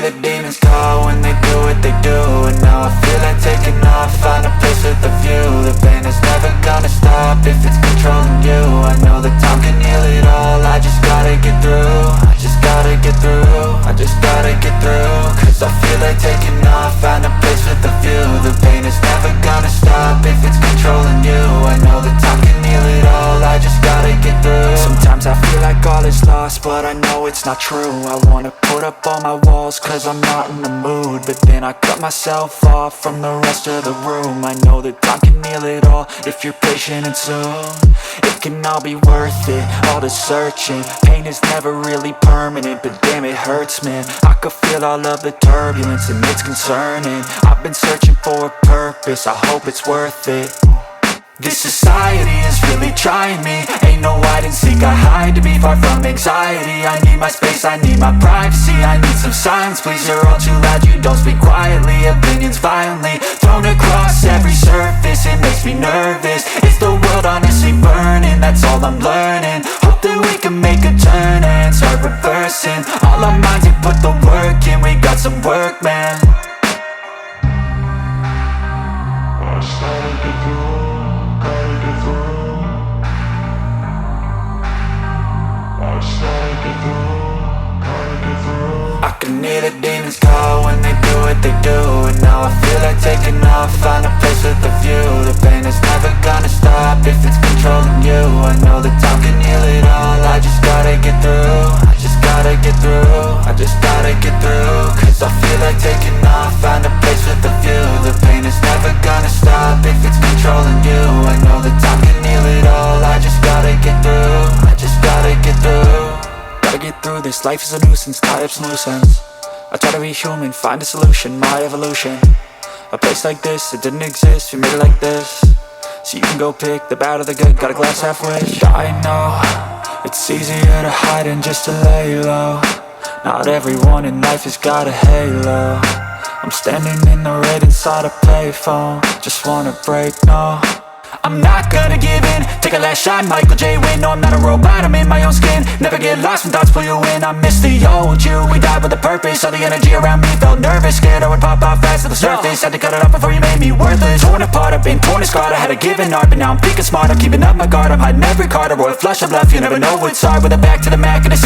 The demons call when they do what they do, and now I feel like taking off, find a place with a view. The pain is never gonna stop if it's controlling you. I know that time can heal it all, I just gotta get through. I just gotta get through, I just gotta get through. Cause I feel like taking off, find a place with a view. The pain is never gonna stop if it's controlling you. I know that time can heal it all, I just gotta get through. Sometimes I feel like all is lost, but I know it's not true. I wanna put up all my walls cause I'm not in the mood, but then I cut myself off from the rest of the room. I know that time can heal it all if you're patient, and soon it can all be worth it, all the searching. Pain is never really permanent, but damn it hurts, man. I could feel all of the turbulence and it's concerning. I've been searching for a purpose, I hope it's worth it. This society is really trying me. Ain't no hide and seek, I hide to be far from anxiety. I need my space, I need my privacy. I need some silence, please, you're all too loud. You don't speak quietly, opinions violently thrown across every surface. It makes me nervous, is the world honestly burning? That's all I'm learning. Hope that we can make a turn and start reversing all our minds and put the work in. We got some work, man. I can hear the demons call when they do what they do, and now I feel like taking off, find a place with a view. The pain is never gonna stop if it's controlling you. I know that time can heal it all, I just gotta get through. I just gotta get through, I just gotta get through. Cause I feel like taking off, find a place with a view. The pain is never gonna stop if it's controlling you. I know that time can heal it all, I just gotta get through. I just gotta get through. Gotta get through this, life is a nuisance, tie up some loose ends. I try to be human, find a solution, my evolution. A place like this, it didn't exist, we made it like this. So you can go pick the bad or the good, got a glass half wish. I know, it's easier to hide than just to lay low. Not everyone in life has got a halo. I'm standing in the red inside a payphone, just wanna break, no. I'm not gonna give in, take a last shot, Michael J. Win. No, I'm not a robot, I'm in my own skin. Never get lost when thoughts pull you in. I miss the old you, we died with a purpose. All the energy around me felt nervous, scared I would pop out fast to the surface. Had to cut it off before you made me worthless. Torn apart, I've been torn and scarred. I had a given art, but now I'm thinking smart. I'm keeping up my guard, I'm hiding every card. A royal flush of love, you never know what's hard. With a back to the Mac and a